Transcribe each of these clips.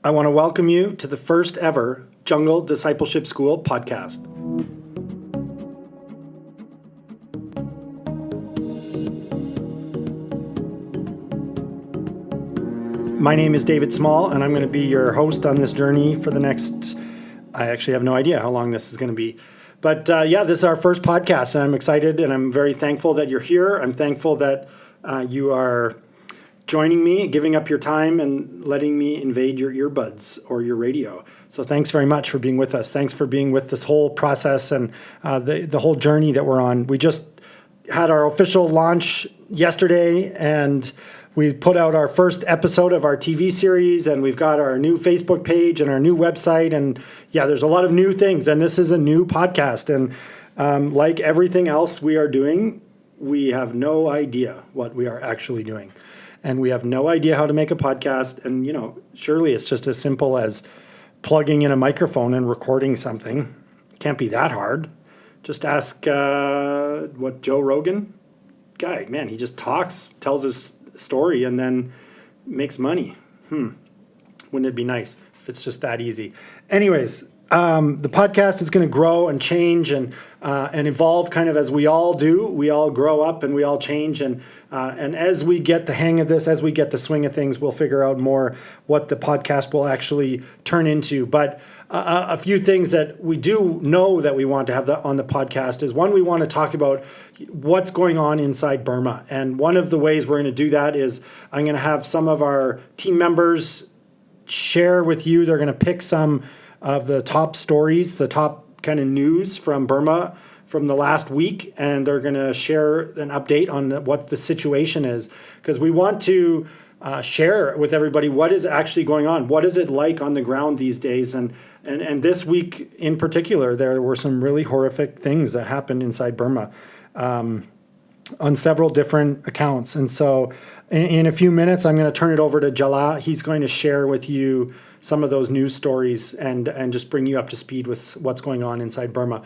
I want to welcome you to the first ever Jungle Discipleship School podcast. My name is David Small, and I'm going to be your host on this journey for the next, I actually have no idea how long this is going to be. But this is our first podcast, and I'm excited, and I'm very thankful that you're here. I'm thankful that you are joining me, giving up your time, and letting me invade your earbuds or your radio. So thanks very much for being with us. Thanks for being with this whole process and the whole journey that we're on. We just had our official launch yesterday, and we put out our first episode of our TV series, and we've got our new Facebook page and our new website. And there's a lot of new things, and this is a new podcast. And like everything else we are doing, we have no idea what we are actually doing. And we have no idea how to make a podcast. And, surely it's just as simple as plugging in a microphone and recording something. It can't be that hard. Just ask, Joe Rogan? Guy, man, he just talks, tells his story, and then makes money. Wouldn't it be nice if it's just that easy? Anyways, the podcast is going to grow and change and evolve kind of as we all do. We all grow up and we all change. And as we get the hang of this, as we get the swing of things, we'll figure out more what the podcast will actually turn into. But a few things that we do know that we want to have on the podcast is, one, we want to talk about what's going on inside Burma. And one of the ways we're going to do that is I'm going to have some of our team members share with you. They're going to pick some of the top stories, the top kind of news from Burma from the last week, and they're going to share an update on what the situation is, because we want to share with everybody what is actually going on. What is it like on the ground these days? And this week in particular, there were some really horrific things that happened inside Burma on several different accounts. And so in a few minutes, I'm going to turn it over to Jala. He's going to share with you some of those news stories and just bring you up to speed with what's going on inside Burma.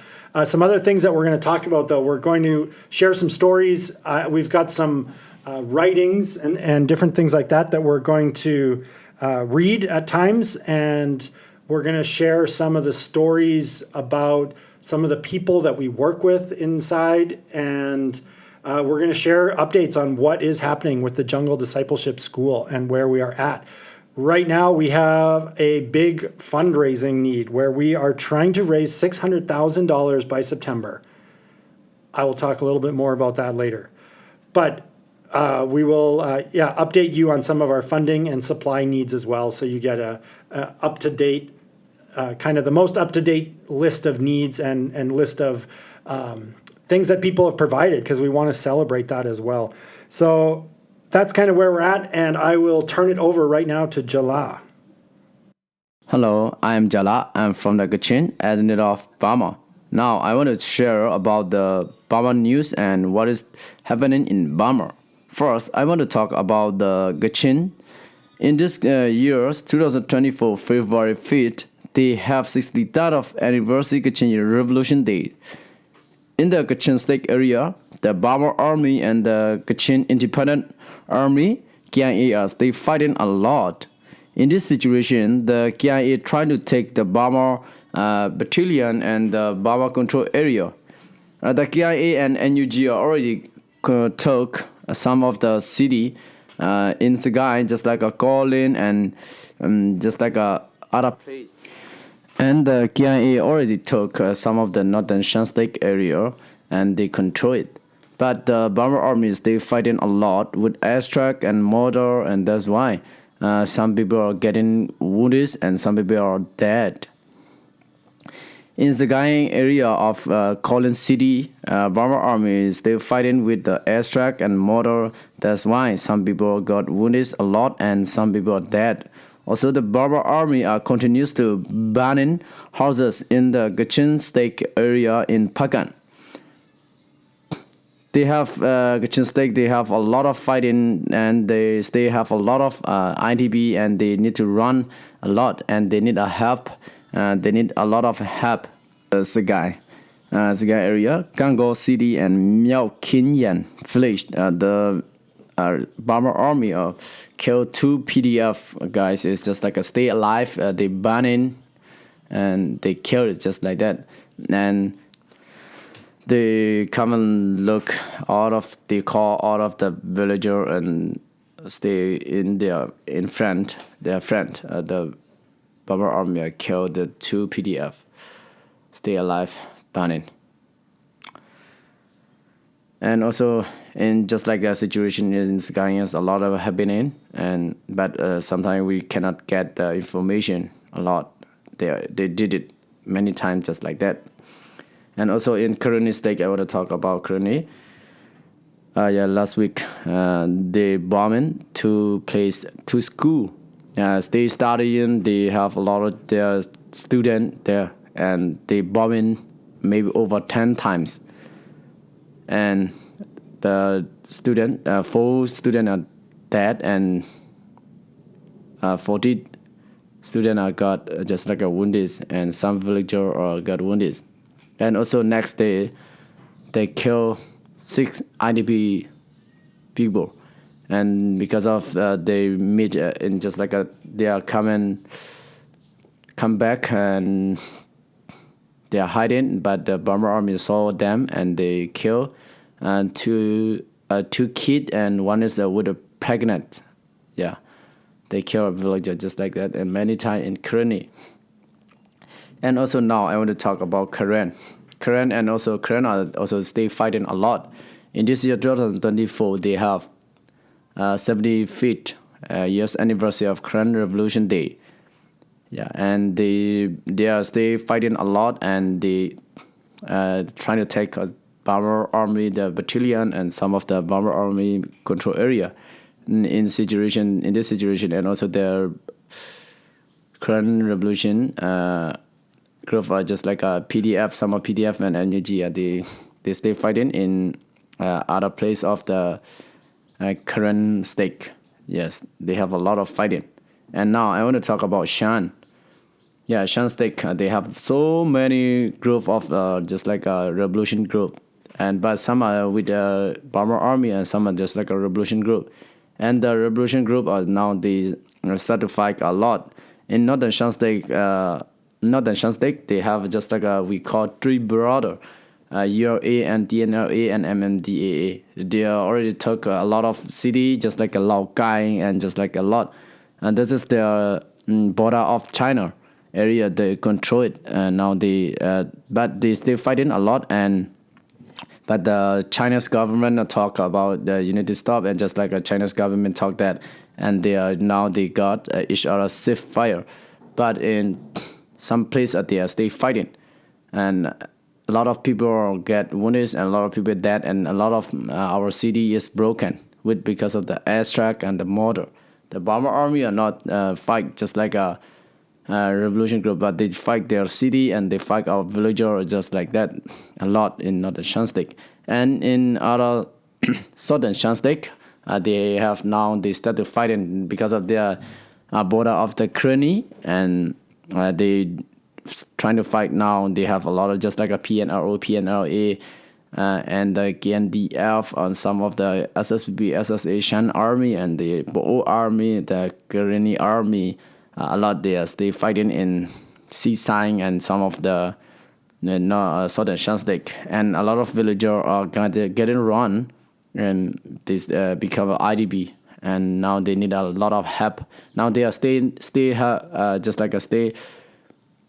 Some other things that we're going to talk about, though, we're going to share some stories. We've got some writings and different things like that we're going to read at times, and we're going to share some of the stories about some of the people that we work with inside, and we're going to share updates on what is happening with the Jungle Discipleship School and where we are at. Right now, we have a big fundraising need where we are trying to raise $600,000 by September. I will talk a little bit more about that later. But we will update you on some of our funding and supply needs as well, so you get a up-to-date, kind of the most up-to-date list of needs and list of things that people have provided, because we want to celebrate that as well. So that's kind of where we're at, and I will turn it over right now to Jala. Hello, I'm Jala. I'm from the Kachin ethnic of Burma. Now, I want to share about the Burma news and what is happening in Burma. First, I want to talk about the Kachin. In this year's 2024 February 5th, they have 63rd of anniversary Kachin Revolution Day. In the Kachin State area, the Burma Army and the Kachin Independent Army, KIA, they fighting a lot. In this situation, the KIA trying to take the Burma battalion and the Burma control area. The KIA and NUG already took some of the city in Sagai, just like a Kolin and just like a other place. And the KIA already took some of the northern Shan area and they control it. But the Burma armies, they fighting a lot with airstrike and mortar, and that's why some people are getting wounded and some people are dead. In the Gaing area of Kolin City, Burma armies, they fighting with the airstrike and mortar. That's why some people got wounded a lot and some people are dead. Also, the Burma army continues to burning houses in the Kachin State area in Pagan. They have Kachin State. They have a lot of fighting, and they have a lot of ITB, and they need to run a lot, and they need a help. They need a lot of help. Sagai area, Gango City, and Miao Kinyan village. The Burma army killed 2 PDF guys. It's just like a stay alive. They burn in and they kill it just like that. And they come and look they call all of the villager and stay in their friend. The Burma army killed the 2 PDF. Stay alive, burning. And also, in just like that situation in Ghanaians, a lot of happening, but sometimes we cannot get the information a lot. They did it many times just like that. And also in Kurani state, I want to talk about Kurani. Last week they bombing 2 school. They studying. They have a lot of their students there, and they bombing maybe over 10 times. And the 4 students are dead, and 40 students are got just like a wounded, and some villager got wounded. And also next day, they kill 6 IDP people, and because of they meet in just like they are come back and they are hiding, but the Burma army saw them and they kill 2 kids, and one is with a pregnant. Yeah, they kill a villager just like that, and many times in Kurani. And also now I want to talk about Karen and also Karen are also stay fighting a lot. In this year 2024, they have 75th years anniversary of Karen Revolution Day. Yeah, and they are stay fighting a lot, and they trying to take Burma army, the battalion, and some of the Burma army control area in this situation, and also their Karen Revolution group are just like a PDF, some of PDF and NUG. They stay fighting in other place of the current state. Yes, they have a lot of fighting. And now I want to talk about Shan. Yeah, Shan state, they have so many group of just like a revolution group. But some are with the Burma army, and some are just like a revolution group. And the revolution group are now they start to fight a lot. In northern Shan state, they have just like we call 3 brothers. URA and DNLA and MMDAA. They already took a lot of city, just like a Lao Cai and just like a lot. And this is the border of China area. They control it. And now but they still fighting a lot. But the Chinese government talk about the unity stop, and just like a Chinese government talk that, and they got each other safe fire. But in some place they are still fighting, and a lot of people get wounded, and a lot of people dead, and a lot of our city is broken because of the airstrike and the mortar. The Burma army are not fight just like a revolution group, but they fight their city and they fight our villager just like that a lot in northern Shan state. And in other southern Shan state, they started fighting because of their border of the Kroni, and they trying to fight now. They have a lot of just like a PNRO, PNLA, and the KNDF, and some of the SSB, SSA Shan army, and the Bo army, the Karenni army. A lot they are still fighting in Sisang and some of the southern Shan state, and a lot of villagers are getting run, and this become an IDP, and now they need a lot of help. Now they are just like a stay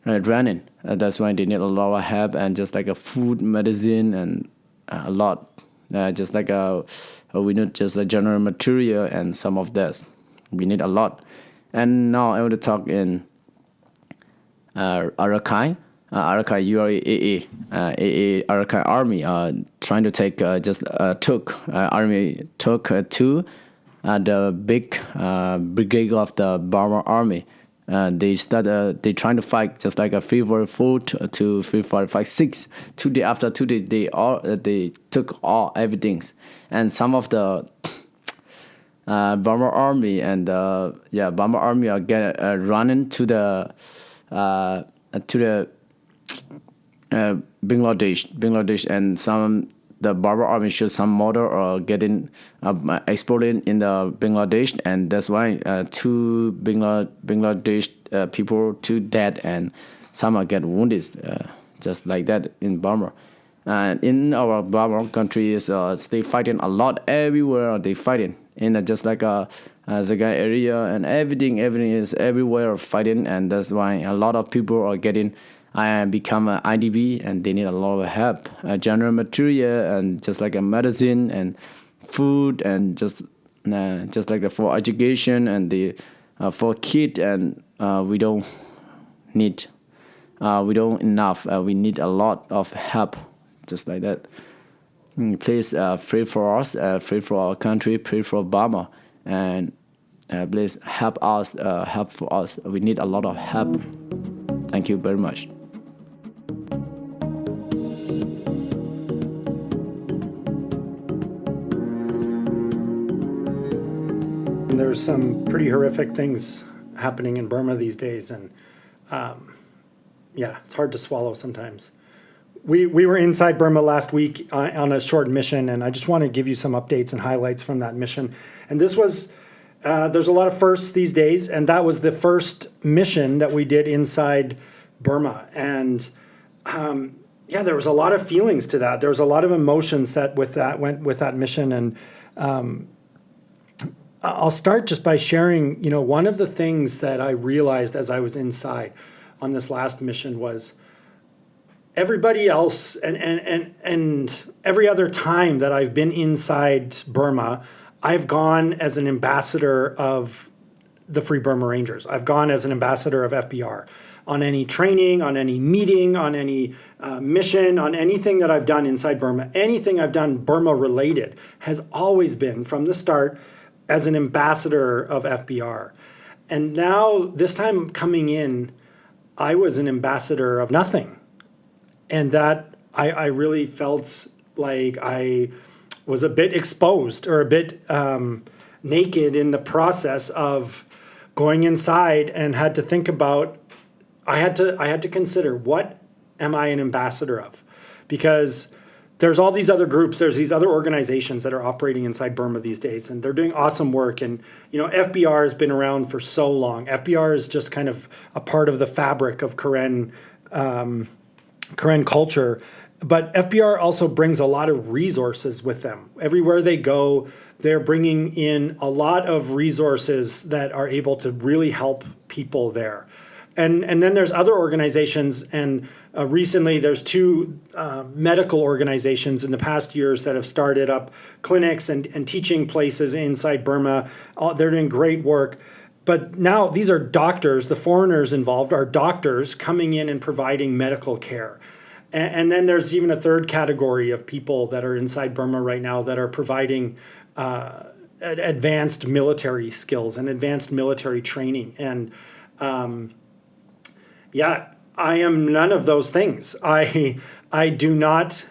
running. That's why they need a lot of help, and just like a food, medicine, and a lot. Just like we need just a general material and some of this. We need a lot. And now I want to talk in Arakai. Arakai URAA, Arakai army trying to take army took to the big brigade of the Burma army. They trying to fight just like a 344 to 346. 2 days after 2 days, they took all everything, and some of the Burma army and Burma army are running to the Bangladesh, and some the Burma army shoot some mortar or getting exploded in the Bangladesh, and that's why two Bangladesh people, two dead, and some are get wounded, just like that in Burma. And in our Burma country is they fighting a lot everywhere. They fighting in just like a Zagai area, and everything is everywhere fighting, and that's why a lot of people are getting become an IDP, and they need a lot of help, general material, and just like a medicine and food, and just like for education and the for kid, and we don't need we don't enough. We need a lot of help, just like that. Please pray for us, pray for our country, pray for Burma, and please help us, help for us. We need a lot of help. Thank you very much. And there's some pretty horrific things happening in Burma these days, and it's hard to swallow sometimes. We were inside Burma last week on a short mission, and I just want to give you some updates and highlights from that mission. And this was, there's a lot of firsts these days, and that was the first mission that we did inside Burma. And there was a lot of feelings to that. There was a lot of emotions that went with that mission. And I'll start just by sharing, one of the things that I realized as I was inside on this last mission was everybody else and every other time that I've been inside Burma, I've gone as an ambassador of the Free Burma Rangers. I've gone as an ambassador of FBR on any training, on any meeting, on any mission, on anything that I've done inside Burma. Anything I've done Burma related has always been from the start as an ambassador of FBR. And now this time coming in, I was an ambassador of nothing. And that I really felt like I was a bit exposed or a bit naked in the process of going inside, and had to think about, I had to consider, what am I an ambassador of? Because there's all these other groups, there's these other organizations that are operating inside Burma these days, and they're doing awesome work. And, FBR has been around for so long. FBR is just kind of a part of the fabric of Karen culture, but FBR also brings a lot of resources with them. Everywhere they go, they're bringing in a lot of resources that are able to really help people there. And then there's other organizations, and recently there's two medical organizations in the past years that have started up clinics and teaching places inside Burma. They're doing great work. But now these are doctors, the foreigners involved are doctors coming in and providing medical care. And then there's even a third category of people that are inside Burma right now that are providing advanced military skills and advanced military training. And I am none of those things. I am not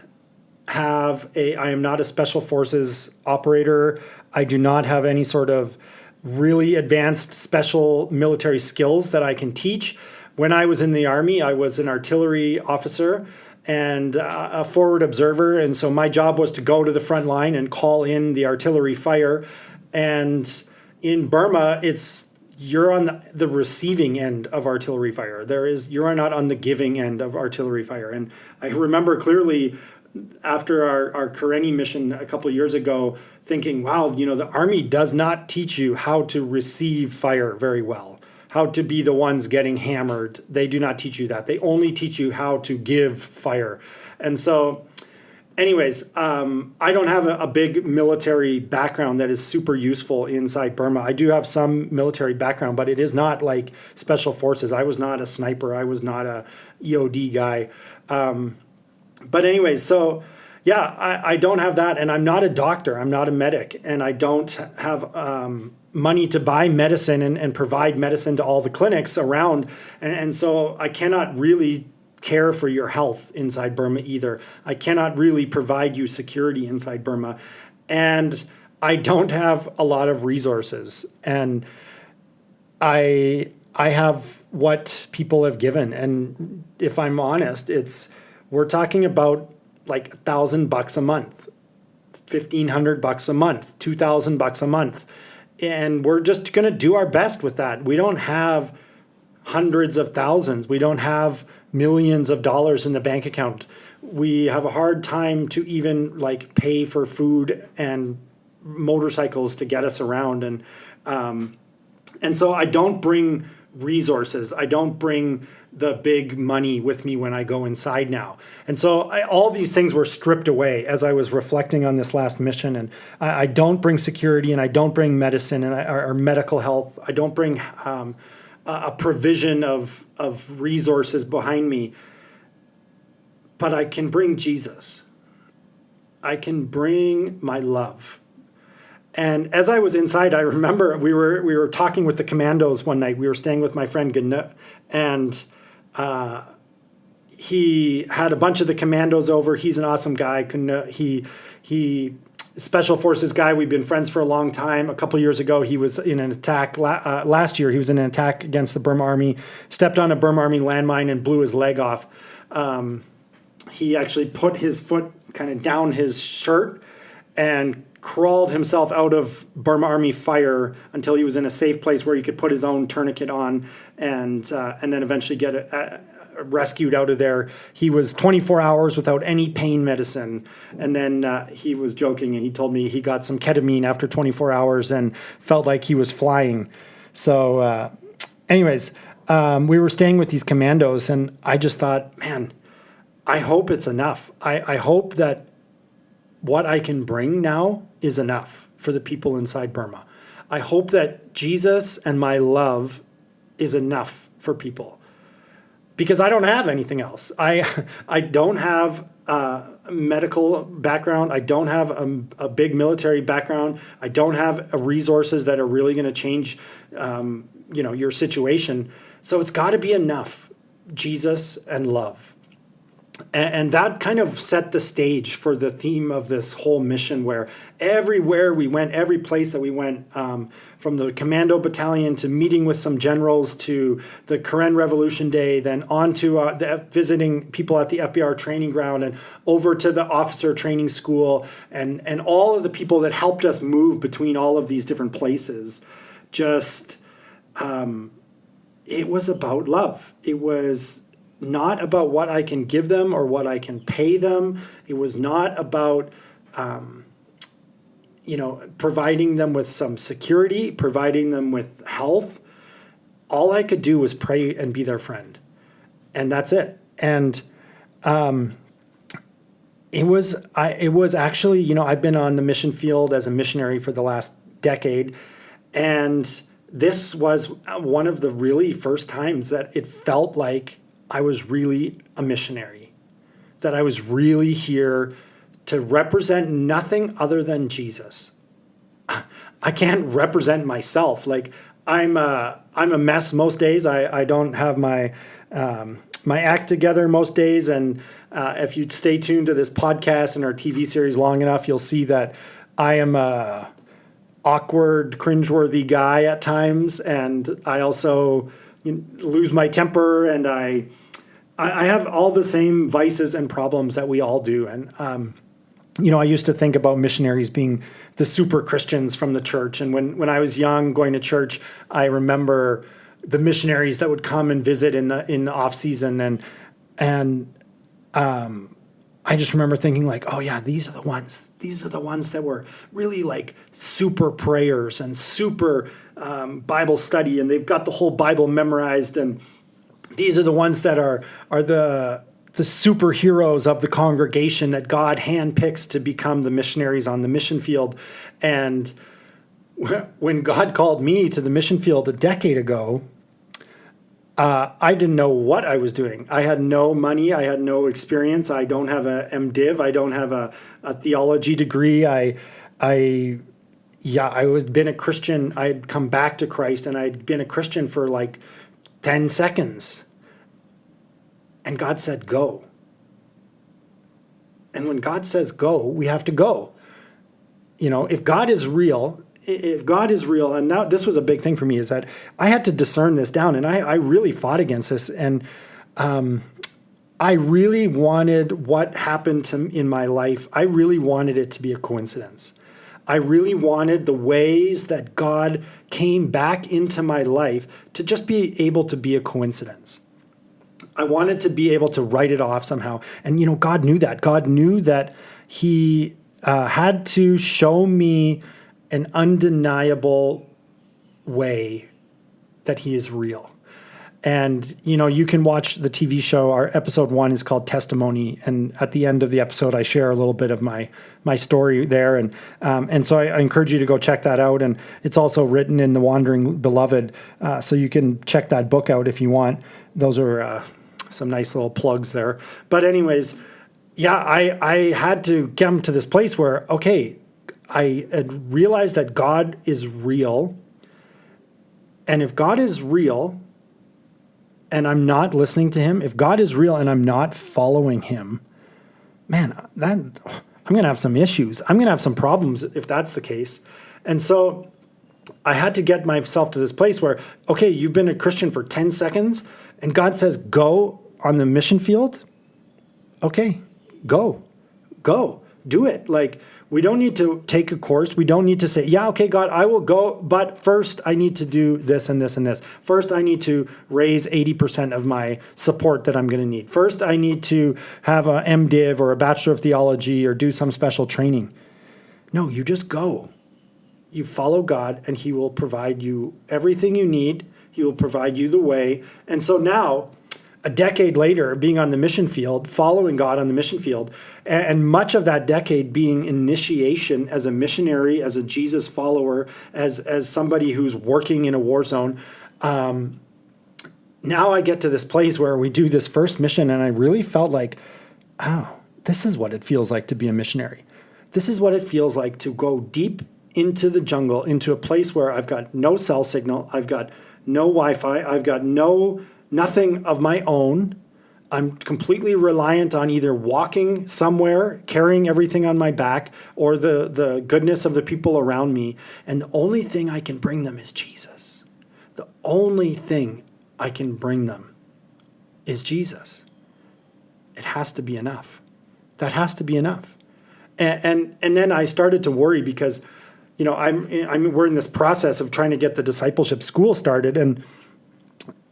a special forces operator. I do not have any sort of really advanced special military skills that I can teach. When I was in the Army, I was an artillery officer and a forward observer. And so my job was to go to the front line and call in the artillery fire. And in Burma, you're on the receiving end of artillery fire. You're not on the giving end of artillery fire. And I remember clearly after our Karenni mission a couple of years ago, thinking, wow, the Army does not teach you how to receive fire very well, how to be the ones getting hammered. They do not teach you that. They only teach you how to give fire. And so anyways, I don't have a big military background that is super useful inside Burma. I do have some military background, but it is not like special forces. I was not a sniper. I was not a EOD guy. But anyways, so I don't have that, and I'm not a doctor. I'm not a medic, and I don't have money to buy medicine and provide medicine to all the clinics around. And so I cannot really care for your health inside Burma either. I cannot really provide you security inside Burma. And I don't have a lot of resources. And I have what people have given. And if I'm honest, we're talking about like $1,000 a month, $1,500 a month, $2,000 a month. And we're just going to do our best with that. We don't have hundreds of thousands. We don't have millions of dollars in the bank account. We have a hard time to even like pay for food and motorcycles to get us around. And so I don't bring resources. I don't bring the big money with me when I go inside now. And so all these things were stripped away as I was reflecting on this last mission. And I don't bring security, and I don't bring medicine or medical health. I don't bring a provision of resources behind me. But I can bring Jesus. I can bring my love. And as I was inside, I remember we were talking with the commandos one night. We were staying with my friend Gnu, and he had a bunch of the commandos over. He's an awesome guy. He special forces guy. We've been friends for a long time. A couple of years ago, he was in an attack. Last year, he was in an attack against the Burma army. Stepped on a Burma army landmine and blew his leg off. He actually put his foot kind of down his shirt and crawled himself out of Burma Army fire until he was in a safe place where he could put his own tourniquet on and then eventually get rescued out of there. He was 24 hours without any pain medicine. And then he was joking, and he told me he got some ketamine after 24 hours and felt like he was flying. So anyways, we were staying with these commandos, and I just thought, man, I hope it's enough. I hope that what I can bring now is enough for the people inside Burma. I hope that Jesus and my love is enough for people, because I don't have anything else. I don't have a medical background. I don't have a big military background. I don't have resources that are really going to change, your situation. So it's got to be enough, Jesus and love. And that kind of set the stage for the theme of this whole mission, where everywhere we went, every place that we went, from the commando battalion to meeting with some generals to the Karen Revolution Day, then on to visiting people at the FBR training ground, and over to the officer training school, and all of the people that helped us move between all of these different places. Just, it was about love. It was not about what I can give them or what I can pay them. It was not about, providing them with some security, providing them with health. All I could do was pray and be their friend. And that's it. And it was actually, I've been on the mission field as a missionary for the last decade. And this was one of the really first times that it felt like I was really a missionary, that I was really here to represent nothing other than Jesus. I can't represent myself. Like I'm a mess most days. I don't have my act together most days. And if you stay tuned to this podcast and our TV series long enough, you'll see that I am a awkward, cringeworthy guy at times, and I also lose my temper, and I have all the same vices and problems that we all do. And, I used to think about missionaries being the super Christians from the church. And when I was young going to church, I remember the missionaries that would come and visit in the off season. And I just remember thinking like, oh yeah, these are the ones that were really like super prayers and super Bible study. And they've got the whole Bible memorized, and these are the ones that are the superheroes of the congregation that God handpicks to become the missionaries on the mission field. And when God called me to the mission field a decade ago, I didn't know what I was doing. I had no money. I had no experience. I don't have a MDiv. I don't have a theology degree. I was been a Christian. I had come back to Christ, and I'd been a Christian for like 10 seconds. And God said, go. And when God says go, we have to go. If God is real, and now this was a big thing for me, is that I had to discern this down, and I really fought against this. And I really wanted what happened in my life, I really wanted it to be a coincidence. I really wanted the ways that God came back into my life to just be able to be a coincidence. I wanted to be able to write it off somehow. And, God knew that. God knew that he had to show me an undeniable way that he is real. And, you can watch the TV show. Our episode 1 is called Testimony. And at the end of the episode, I share a little bit of my story there. And so I encourage you to go check that out. And it's also written in The Wandering Beloved. So you can check that book out if you want. Those are some nice little plugs there. But anyways, yeah, I had to come to this place where, okay, I had realized that God is real. And if God is real and I'm not listening to him, if God is real and I'm not following him, man, I'm going to have some issues. I'm going to have some problems if that's the case. And so I had to get myself to this place where, okay, you've been a Christian for 10 seconds and God says, go on the mission field. Okay, go, do it. Like, we don't need to take a course. We don't need to say, yeah, okay, God, I will go. But first I need to do this and this and this. First, I need to raise 80% of my support that I'm going to need. First, I need to have a MDiv or a Bachelor of Theology or do some special training. No, you just go. You follow God and he will provide you everything you need. He will provide you the way. And so now, a decade later, being on the mission field, following God on the mission field, and much of that decade being initiation as a missionary, as a Jesus follower, as somebody who's working in a war zone, now I get to this place where we do this first mission, and I really felt like, oh, this is what it feels like to be a missionary. This is what it feels like to go deep into the jungle, into a place where I've got no cell signal, I've got no Wi-Fi, I've got nothing of my own. I'm completely reliant on either walking somewhere, carrying everything on my back, or the goodness of the people around me. And the only thing I can bring them is Jesus. The only thing I can bring them is Jesus. It has to be enough. That has to be enough. And then I started to worry because, we're in this process of trying to get the discipleship school started, and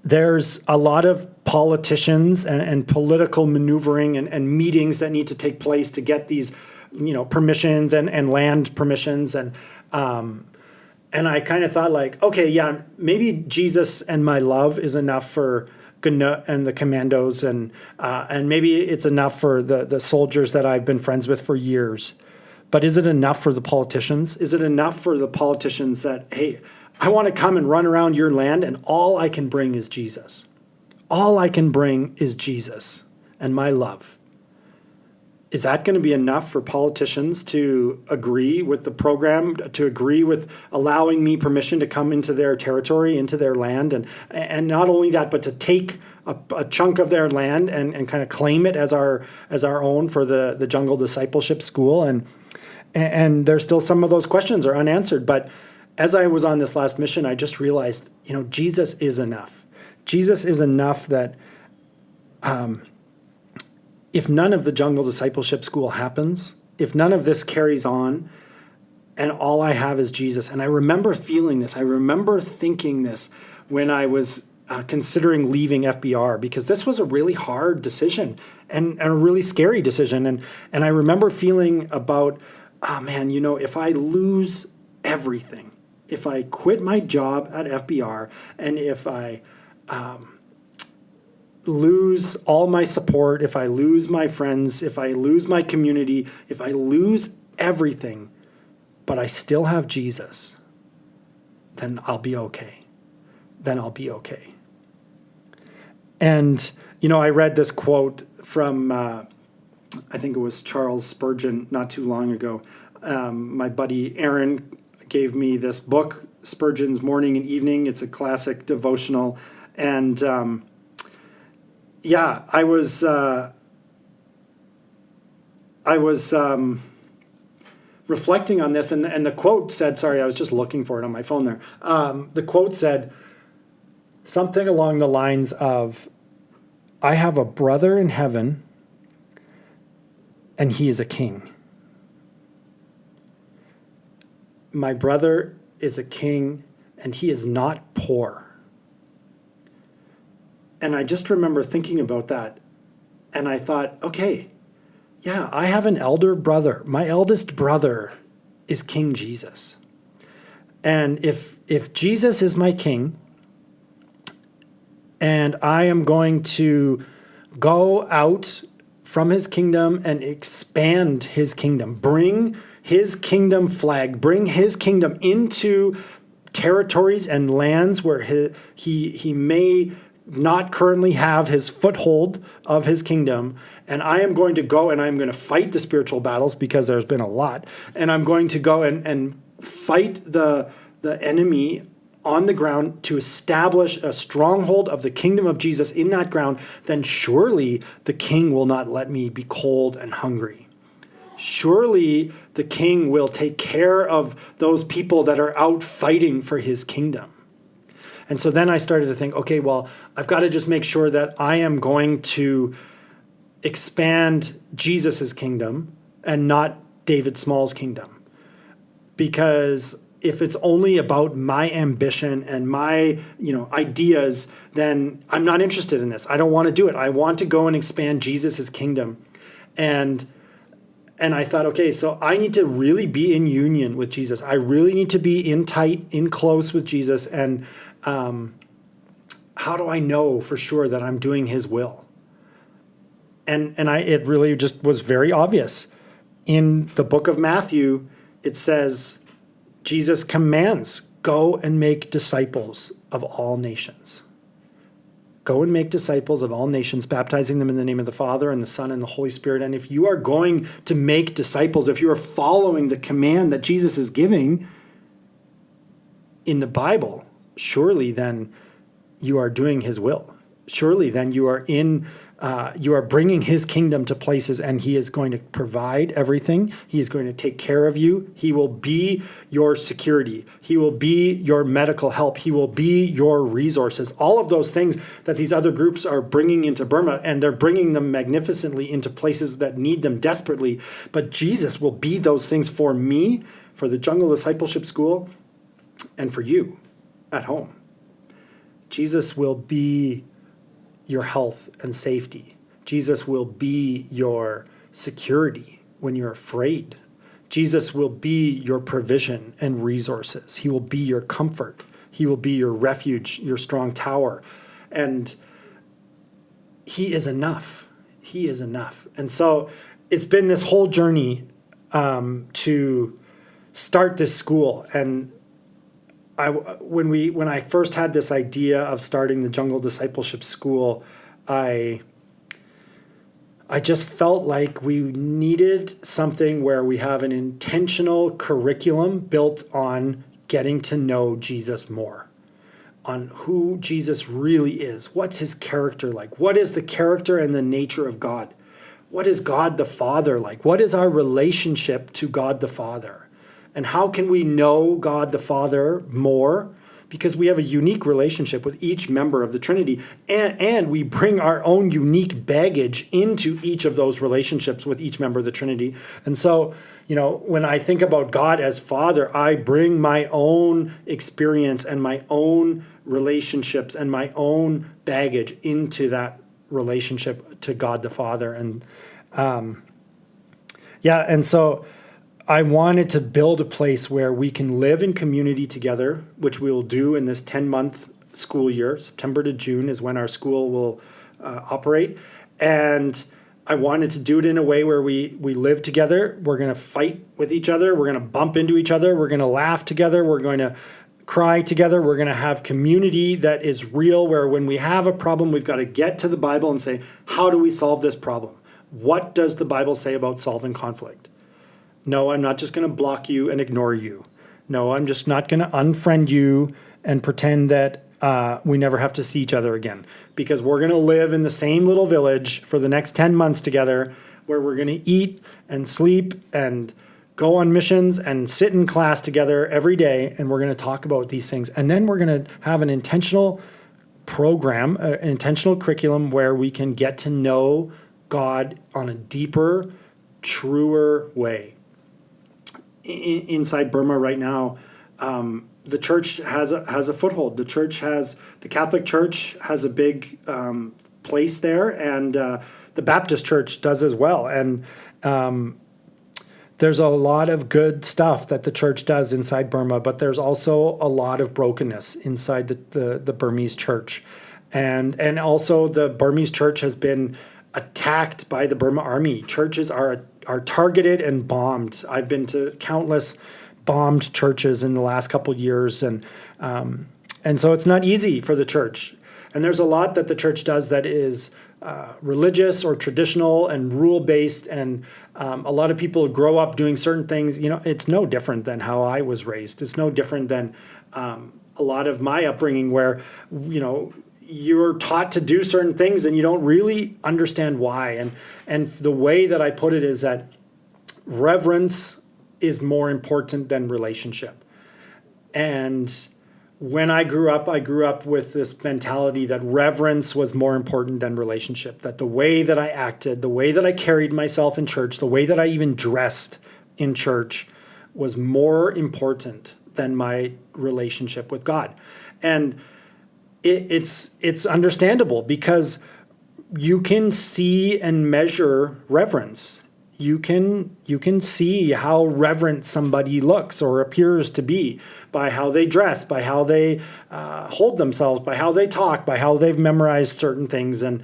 there's a lot of politicians and political maneuvering and meetings that need to take place to get these, permissions and land permissions. And I kind of thought like, okay, yeah, maybe Jesus and my love is enough for Gna and the commandos, and maybe it's enough for the soldiers that I've been friends with for years. But is it enough for the politicians? Is it enough for the politicians that, hey, I want to come and run around your land and all I can bring is Jesus. All I can bring is Jesus and my love. Is that going to be enough for politicians to agree with the program, to agree with allowing me permission to come into their territory, into their land? And not only that, but to take a chunk of their land and kind of claim it as our own for the Jungle Discipleship School. And there's still some of those questions are unanswered. But as I was on this last mission, I just realized, Jesus is enough. Jesus is enough that if none of the Jungle Discipleship School happens, if none of this carries on, and all I have is Jesus. And I remember feeling this. I remember thinking this when I was considering leaving FBR, because this was a really hard decision and a really scary decision. And I remember feeling about, if I lose everything, if I quit my job at FBR, and if I lose all my support, if I lose my friends, if I lose my community, if I lose everything, but I still have Jesus, then I'll be okay. And, I read this quote from, I think it was Charles Spurgeon not too long ago. My buddy Aaron gave me this book, Spurgeon's Morning and Evening. It's a classic devotional. And I was reflecting on this, and the quote said, sorry, I was just looking for it on my phone there. The quote said something along the lines of, I have a brother in heaven, and he is a king. My brother is a king, and he is not poor. And I just remember thinking about that, and I thought, okay, yeah, I have an elder brother. My eldest brother is King Jesus. And if Jesus is my king, and I am going to go out from his kingdom and expand his kingdom, bring his kingdom flag, bring his kingdom into territories and lands where he may not currently have his foothold of his kingdom, and I am going to go and I'm going to fight the spiritual battles, because there's been a lot, and I'm going to go and fight the enemy on the ground to establish a stronghold of the kingdom of Jesus in that ground, then surely the king will not let me be cold and hungry. Surely the king will take care of those people that are out fighting for his kingdom. And so then I started to think, okay, well, I've got to just make sure that I am going to expand Jesus's kingdom and not David Small's kingdom. Because if it's only about my ambition and my, ideas, then I'm not interested in this. I don't want to do it. I want to go and expand Jesus's kingdom. And I thought, okay, so I need to really be in union with Jesus. I really need to be in tight, in close with Jesus. And how do I know for sure that I'm doing his will? And it really just was very obvious. In the book of Matthew, it says, Jesus commands, go and make disciples of all nations. Go and make disciples of all nations, baptizing them in the name of the Father and the Son and the Holy Spirit. And if you are going to make disciples, if you are following the command that Jesus is giving in the Bible, surely then you are doing his will. Surely then you are you are bringing his kingdom to places, and he is going to provide everything. He is going to take care of you. He will be your security. He will be your medical help. He will be your resources. All of those things that these other groups are bringing into Burma, and they're bringing them magnificently into places that need them desperately. But Jesus will be those things for me, for the Jungle Discipleship School, and for you at home. Jesus will be your health and safety. Jesus will be your security when you're afraid. Jesus will be your provision and resources. He will be your comfort. He will be your refuge, your strong tower. And he is enough. He is enough. And so it's been this whole journey to start this school. And when I first had this idea of starting the Jungle Discipleship School, I just felt like we needed something where we have an intentional curriculum built on getting to know Jesus more, on who Jesus really is. What's his character like? What is the character and the nature of God? What is God the Father like? What is our relationship to God the Father? And how can we know God the Father more? Because we have a unique relationship with each member of the Trinity, and we bring our own unique baggage into each of those relationships with each member of the Trinity. And so, when I think about God as Father, I bring my own experience and my own relationships and my own baggage into that relationship to God the Father. And and so I wanted to build a place where we can live in community together, which we will do in this 10-month school year. September to June is when our school will operate. And I wanted to do it in a way where we live together. We're going to fight with each other. We're going to bump into each other. We're going to laugh together. We're going to cry together. We're going to have community that is real, where when we have a problem, we've got to get to the Bible and say, how do we solve this problem? What does the Bible say about solving conflict? No, I'm not just going to block you and ignore you. No, I'm just not going to unfriend you and pretend that we never have to see each other again. Because we're going to live in the same little village for the next 10 months together, where we're going to eat and sleep and go on missions and sit in class together every day. And we're going to talk about these things. And then we're going to have an intentional program, an intentional curriculum where we can get to know God on a deeper, truer way. Inside Burma right now, the church has a foothold. The Catholic Church has a big place there, and the Baptist Church does as well. And there's a lot of good stuff that the church does inside Burma, but there's also a lot of brokenness inside the Burmese church. And also the Burmese church has been attacked by the Burma army. Churches are targeted and bombed. I've been to countless bombed churches in the last couple years, and so it's not easy for the church. And there's a lot that the church does that is religious or traditional and rule-based, and a lot of people grow up doing certain things. It's no different than how I was raised. It's no different than a lot of my upbringing, where you're taught to do certain things and you don't really understand why. And the way that I put it is that reverence is more important than relationship. And when I grew up with this mentality that reverence was more important than relationship, that the way that I acted, the way that I carried myself in church, the way that I even dressed in church was more important than my relationship with God. And it's understandable, because you can see and measure reverence. You can see how reverent somebody looks or appears to be by how they dress, by how they hold themselves, by how they talk, by how they've memorized certain things. And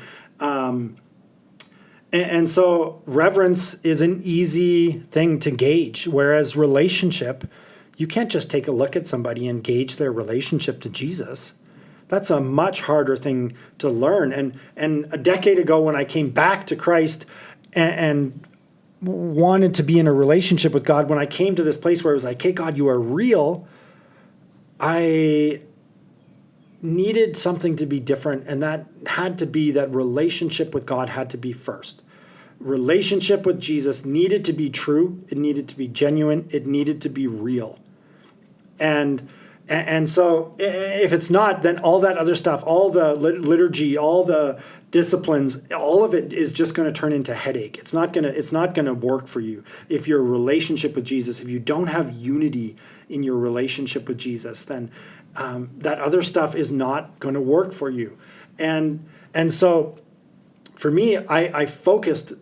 so reverence is an easy thing to gauge, whereas relationship, you can't just take a look at somebody and gauge their relationship to Jesus. That's a much harder thing to learn. And a decade ago, when I came back to Christ and wanted to be in a relationship with God, when I came to this place where it was like, hey, God, you are real, I needed something to be different. And that had to be that relationship with God had to be first. Relationship with Jesus needed to be true. It needed to be genuine. It needed to be real. And so if it's not, then all that other stuff, all the liturgy, all the disciplines, all of it is just going to turn into headache. It's not going to work for you. If your relationship with Jesus, if you don't have unity in your relationship with Jesus, then that other stuff is not going to work for you. And so for me, I focused,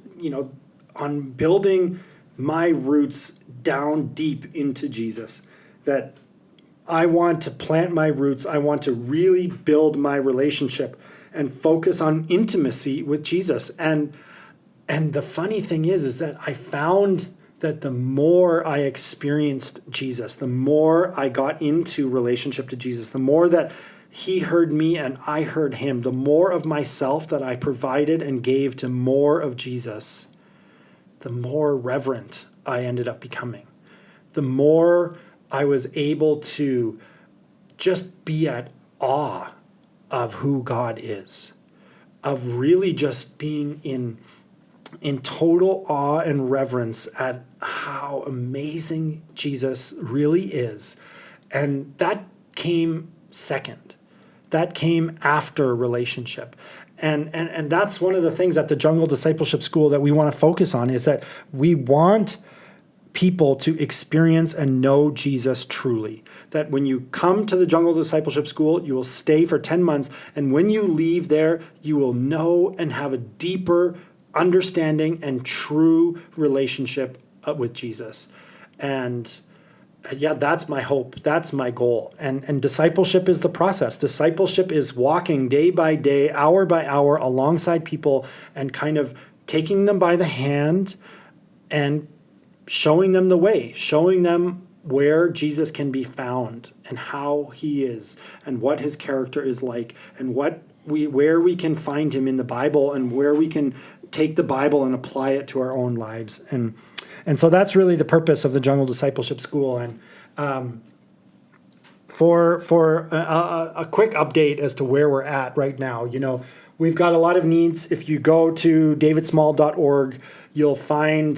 on building my roots down deep into Jesus, that I want to plant my roots. I want to really build my relationship and focus on intimacy with Jesus. And the funny thing is that I found that the more I experienced Jesus, the more I got into relationship to Jesus, the more that he heard me and I heard him, the more of myself that I provided and gave to more of Jesus, the more reverent I ended up becoming. The more I was able to just be at awe of who God is, of really just being in total awe and reverence at how amazing Jesus really is. And that came second. That came after relationship. And that's one of the things at the Jungle Discipleship School that we want to focus on, is that we want people to experience and know Jesus truly. That when you come to the Jungle Discipleship School, you will stay for 10 months. And when you leave there, you will know and have a deeper understanding and true relationship with Jesus. And that's my hope. That's my goal. And discipleship is the process. Discipleship is walking day by day, hour by hour alongside people and kind of taking them by the hand and showing them the way, showing them where Jesus can be found and how he is and what his character is like and where we can find him in the Bible and where we can take the Bible and apply it to our own lives. And so that's really the purpose of the Jungle Discipleship School. And for a quick update as to where we're at right now, we've got a lot of needs. If you go to davidsmall.org, you'll find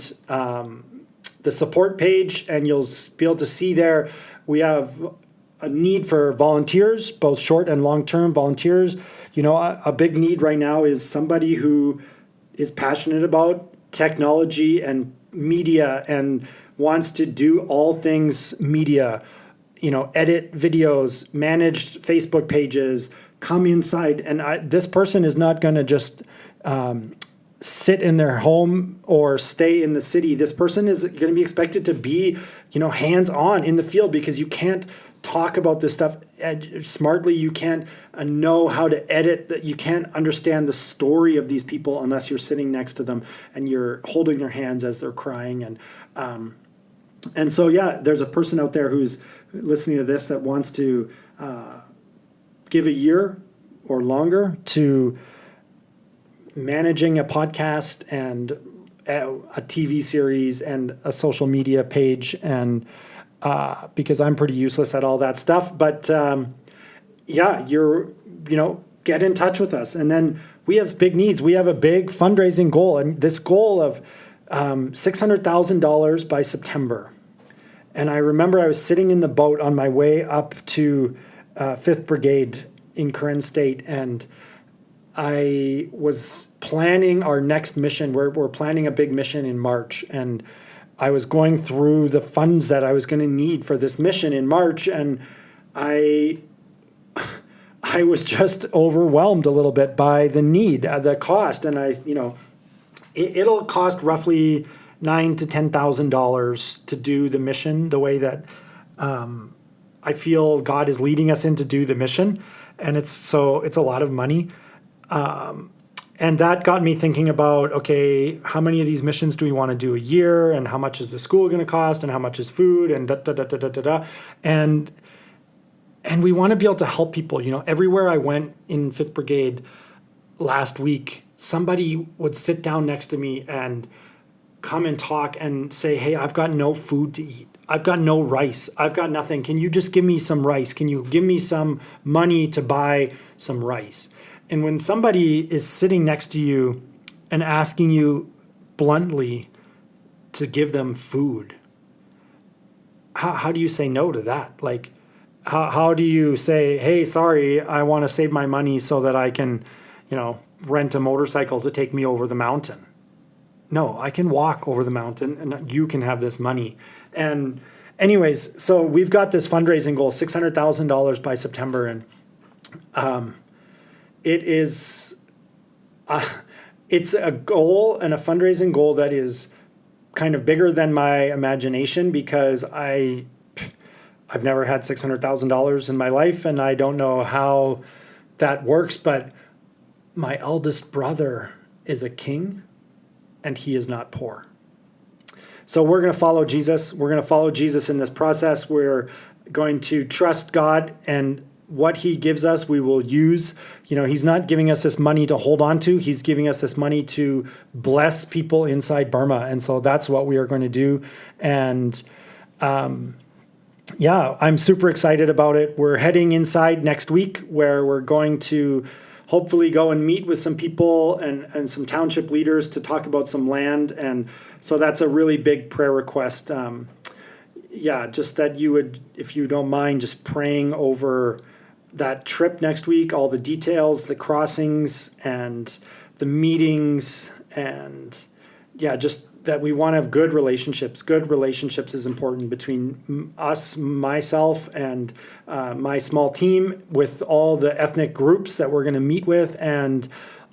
the support page, and you'll be able to see there we have a need for volunteers, both short and long-term volunteers. A big need right now is somebody who is passionate about technology and media and wants to do all things media, edit videos, manage Facebook pages, come inside. And this person is not going to just sit in their home or stay in the city. This person is going to be expected to be, hands-on in the field, because you can't talk about this stuff smartly. You can't know how to edit, that you can't understand the story of these people unless you're sitting next to them and you're holding their hands as they're crying. And so, there's a person out there who's listening to this that wants to give a year or longer to managing a podcast and a TV series and a social media page, and because I'm pretty useless at all that stuff. But get in touch with us. And then we have big needs. We have a big fundraising goal, and this goal of $600,000 by September. And I remember I was sitting in the boat on my way up to 5th Brigade in Karen State, and I was planning our next mission. We're planning a big mission in March, and I was going through the funds that I was going to need for this mission in March, and I was just overwhelmed a little bit by the need, the cost, and it'll cost roughly $9,000 to $10,000 to do the mission the way that I feel God is leading us in to do the mission, and it's a lot of money. And that got me thinking about, okay, how many of these missions do we want to do a year, and how much is the school going to cost, and how much is food, and and we want to be able to help people. Everywhere I went in 5th Brigade last week, somebody would sit down next to me and come and talk and say, hey, I've got no food to eat. I've got no rice. I've got nothing. Can you just give me some rice? Can you give me some money to buy some rice? And when somebody is sitting next to you and asking you bluntly to give them food, how do you say no to that? Like, how do you say, hey, sorry, I want to save my money so that I can, rent a motorcycle to take me over the mountain? No, I can walk over the mountain and you can have this money. And anyways, so we've got this fundraising goal, $600,000 by September. And it's a goal and a fundraising goal that is kind of bigger than my imagination, because I've never had $600,000 in my life, and I don't know how that works, but my eldest brother is a king and he is not poor. So we're going to follow Jesus. We're going to follow Jesus in this process. We're going to trust God, and what he gives us, we will use. He's not giving us this money to hold on to. He's giving us this money to bless people inside Burma. And so that's what we are going to do. And I'm super excited about it. We're heading inside next week, where we're going to hopefully go and meet with some people and some township leaders to talk about some land. And so that's a really big prayer request. Just that you would, if you don't mind, just praying over that trip next week, all the details, the crossings and the meetings, and just that we want to have good relationships. Good relationships is important between us, myself, and my small team, with all the ethnic groups that we're going to meet with, and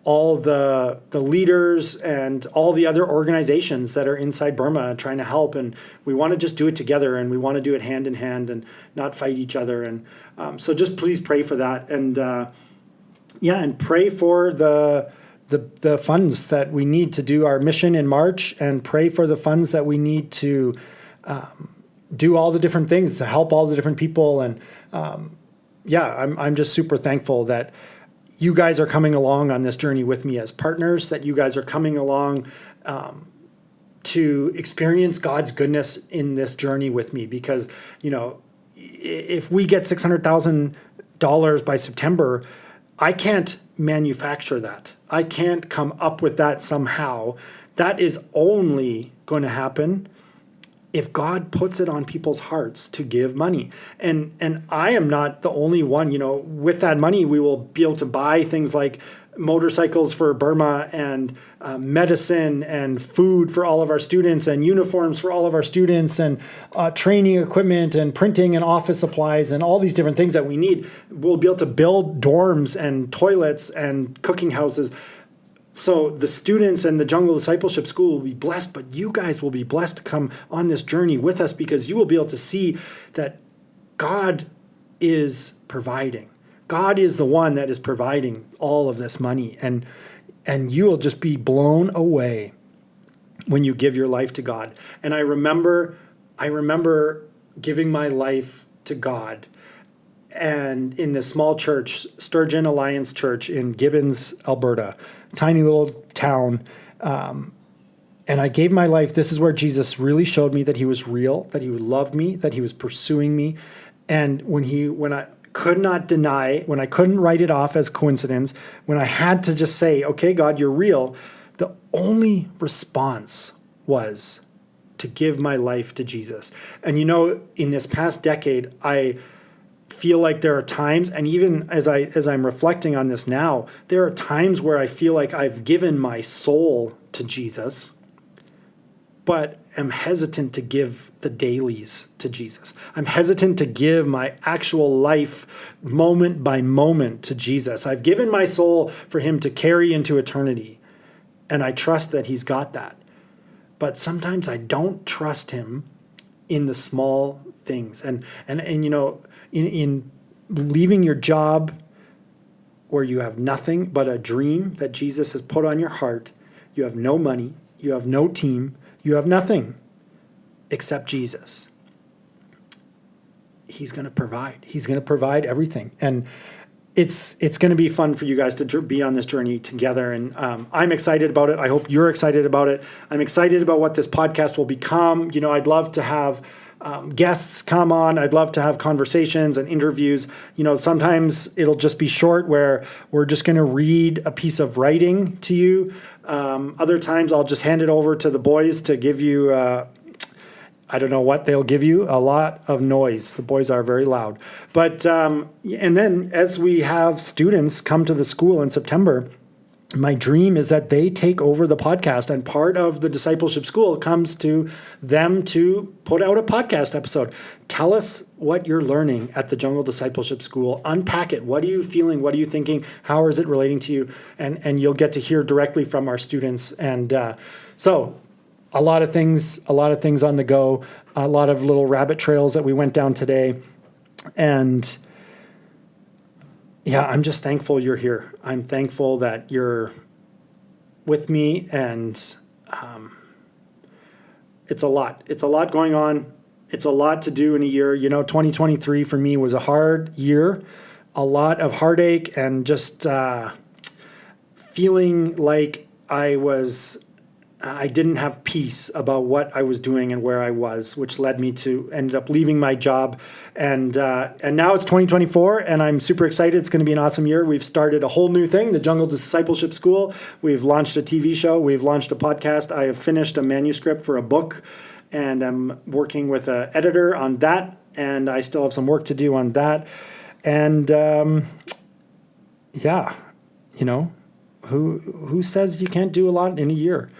all the leaders and all the other organizations that are inside Burma trying to help. And we want to just do it together, and we want to do it hand in hand and not fight each other. And so just please pray for that. And and pray for the funds that we need to do our mission in March, and pray for the funds that we need to do all the different things to help all the different people. And I'm just super thankful that you guys are coming along on this journey with me as partners, that you guys are coming along to experience God's goodness in this journey with me. Because, if we get $600,000 by September, I can't manufacture that. I can't come up with that somehow. That is only going to happen if God puts it on people's hearts to give money. And I am not the only one, with that money, we will be able to buy things like motorcycles for Burma and medicine and food for all of our students and uniforms for all of our students and training equipment and printing and office supplies and all these different things that we need. We'll be able to build dorms and toilets and cooking houses. So the students and the Jungle Discipleship School will be blessed, but you guys will be blessed to come on this journey with us because you will be able to see that God is providing. God is the one that is providing all of this money, and you will just be blown away when you give your life to God. And I remember giving my life to God, and in this small church, Sturgeon Alliance Church in Gibbons, Alberta, tiny little town. And I gave my life. This is where Jesus really showed me that he was real, that he loved me, that he was pursuing me. And when I could not deny, when I couldn't write it off as coincidence, when I had to just say, okay, God, you're real, the only response was to give my life to Jesus. And in this past decade, I feel like there are times, and even as I'm reflecting on this now, there are times where I feel like I've given my soul to Jesus, but am hesitant to give the dailies to Jesus. I'm hesitant to give my actual life moment by moment to Jesus. I've given my soul for him to carry into eternity, and I trust that he's got that. But sometimes I don't trust him in the small things. And in leaving your job where you have nothing but a dream that Jesus has put on your heart, you have no money, you have no team, you have nothing except Jesus. He's going to provide. He's going to provide everything. And it's going to be fun for you guys to be on this journey together. And I'm excited about it. I hope you're excited about it. I'm excited about what this podcast will become. I'd love to have guests come on. I'd love to have conversations and interviews. Sometimes it'll just be short where we're just going to read a piece of writing to you. Other times I'll just hand it over to the boys to give you, I don't know what they'll give you, a lot of noise. The boys are very loud. But, and then as we have students come to the school in September, my dream is that they take over the podcast, and part of the discipleship school comes to them to put out a podcast episode. Tell us what you're learning at the Jungle Discipleship School. Unpack it. What are you feeling? What are you thinking? How is it relating to you? And you'll get to hear directly from our students. And so a lot of things on the go, a lot of little rabbit trails that we went down today. And yeah, I'm just thankful you're here. I'm thankful that you're with me, and it's a lot. It's a lot going on. It's a lot to do in a year. 2023 for me was a hard year, a lot of heartache, and just feeling like I didn't have peace about what I was doing and where I was, which led me to ended up leaving my job. And now it's 2024, and I'm super excited. It's going to be an awesome year. We've started a whole new thing, the Jungle Discipleship School. We've launched a TV show. We've launched a podcast. I have finished a manuscript for a book, and I'm working with an editor on that, and I still have some work to do on that. And who says you can't do a lot in a year?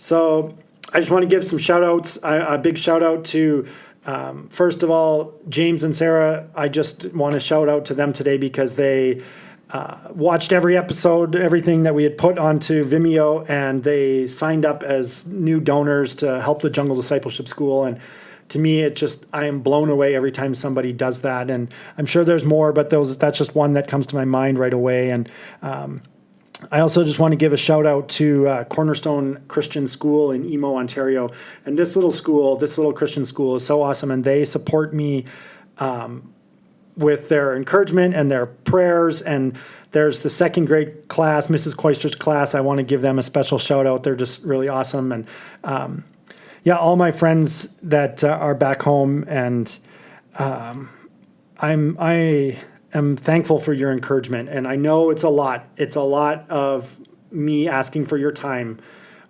So I just want to give some shout outs. A big shout out to, first of all, James and Sarah. I just want to shout out to them today because they watched every episode, everything that we had put onto Vimeo, and they signed up as new donors to help the Jungle Discipleship School. And to me, I am blown away every time somebody does that. And I'm sure there's more, but that's just one that comes to my mind right away. And I also just want to give a shout out to Cornerstone Christian School in Emo, Ontario. And this little Christian school is so awesome. And they support me with their encouragement and their prayers. And there's the second grade class, Mrs. Koister's class. I want to give them a special shout out. They're just really awesome. And all my friends that are back home. And I'm thankful for your encouragement, and I know it's a lot. It's a lot of me asking for your time.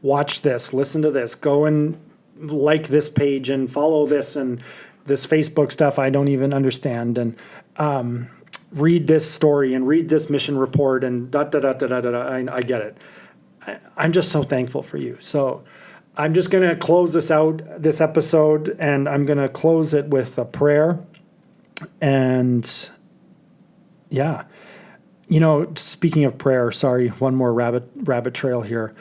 Watch this, listen to this, go and like this page and follow this and this Facebook stuff I don't even understand, and read this story and read this mission report and da da da da da da. I get it. I'm just so thankful for you. So I'm just going to close this episode, and I'm going to close it with a prayer. And yeah, speaking of prayer, sorry, one more rabbit trail here.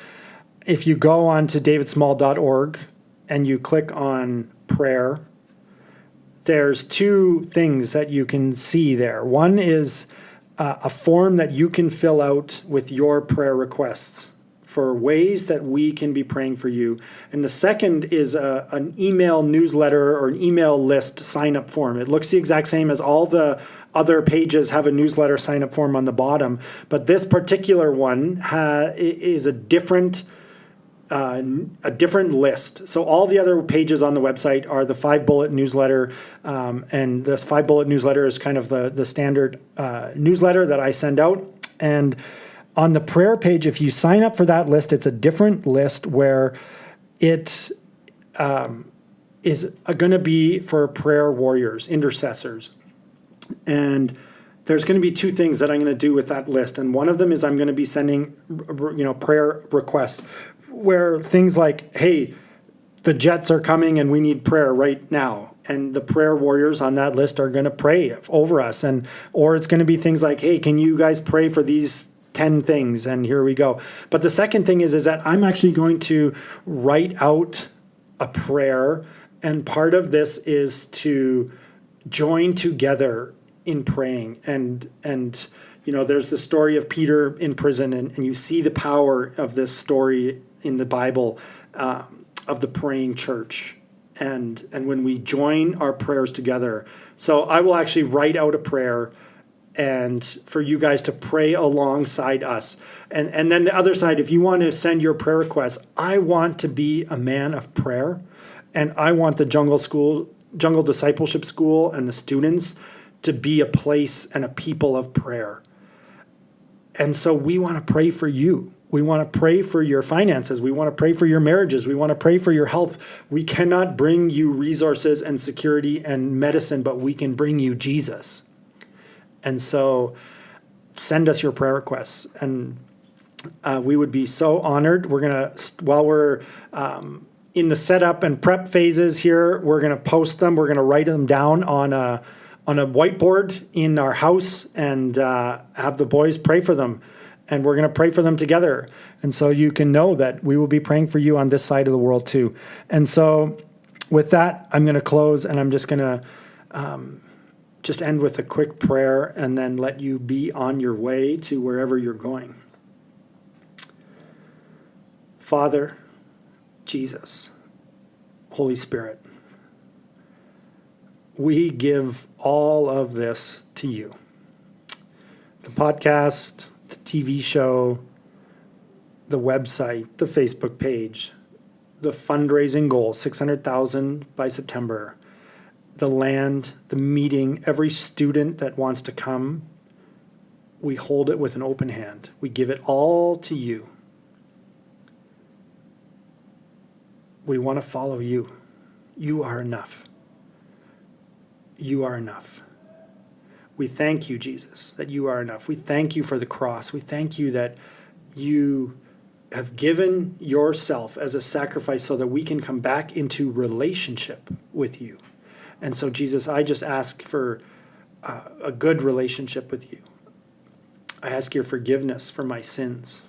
If you go on to davidsmall.org and you click on prayer, there's two things that you can see there. One is a form that you can fill out with your prayer requests for ways that we can be praying for you. And the second is an email newsletter or an email list sign-up form. It looks the exact same as all the other pages have a newsletter sign-up form on the bottom, but this particular one is a different list. So all the other pages on the website are the 5-bullet newsletter, and this 5-bullet newsletter is kind of the standard newsletter that I send out. And on the prayer page, if you sign up for that list, it's a different list where it is going to be for prayer warriors, intercessors. And there's going to be two things that I'm going to do with that list. And one of them is I'm going to be sending, prayer requests where things like, hey, the jets are coming and we need prayer right now. And the prayer warriors on that list are going to pray over us. Or it's going to be things like, hey, can you guys pray for these 10 things? And here we go. But the second thing is that I'm actually going to write out a prayer. And part of this is to join together in praying. And there's the story of Peter in prison, and you see the power of this story in the Bible of the praying church. And when we join our prayers together. So I will actually write out a prayer and for you guys to pray alongside us. And then the other side, if you want to send your prayer requests, I want to be a man of prayer, and I want the Jungle Discipleship School and the students to be a place and a people of prayer. And so we want to pray for you. We want to pray for your finances. We want to pray for your marriages. We want to pray for your health. We cannot bring you resources and security and medicine, but we can bring you Jesus. And so send us your prayer requests. And we would be so honored. We're going to, while we're in the setup and prep phases here, we're going to post them. We're going to write them down on a whiteboard in our house and have the boys pray for them. And we're going to pray for them together. And so you can know that we will be praying for you on this side of the world too. And so with that, I'm going to close, and I'm just going to just end with a quick prayer and then let you be on your way to wherever you're going. Father, Jesus, Holy Spirit, we give all of this to you. The podcast, the TV show, the website, the Facebook page, the fundraising goal, 600,000 by September, the land, the meeting, every student that wants to come, we hold it with an open hand. We give it all to you. We want to follow you. You are enough. You are enough. We thank you, Jesus, that you are enough. We thank you for the cross. We thank you that you have given yourself as a sacrifice so that we can come back into relationship with you. And so, Jesus, I just ask for a good relationship with you. I ask your forgiveness for my sins.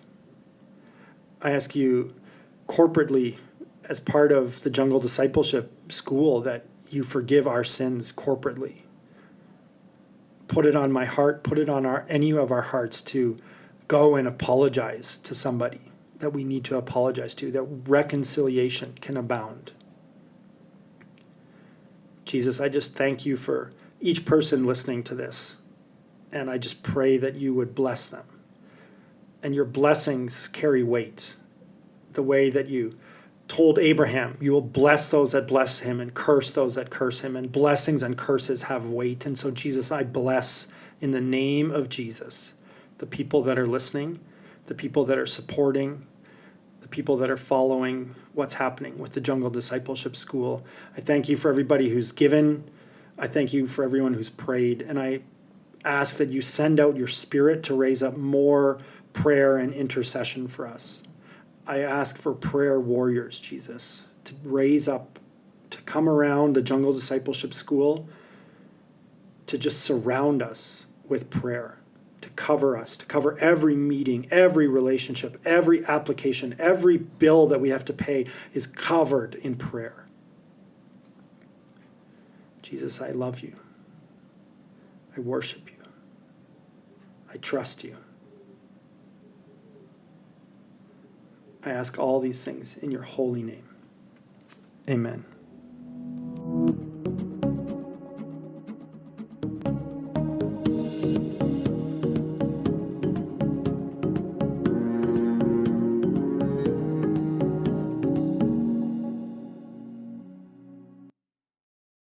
I ask you corporately, as part of the Jungle Discipleship School, that you forgive our sins corporately. Put it on my heart, put it on any of our hearts to go and apologize to somebody that we need to apologize to, that reconciliation can abound. Jesus, I just thank you for each person listening to this. And I just pray that you would bless them. And your blessings carry weight. The way that you told Abraham, you will bless those that bless him and curse those that curse him. And blessings and curses have weight. And so, Jesus, I bless in the name of Jesus the people that are listening, the people that are supporting, the the people that are following what's happening with the Jungle Discipleship School. I thank you for everybody who's given. I thank you for everyone who's prayed. And I ask that you send out your Spirit to raise up more prayer and intercession for us. I ask for prayer warriors, Jesus, to raise up, to come around the Jungle Discipleship School, to just surround us with prayer, to cover us, to cover every meeting, every relationship, every application, every bill that we have to pay is covered in prayer. Jesus, I love you. I worship you. I trust you. I ask all these things in your holy name. Amen.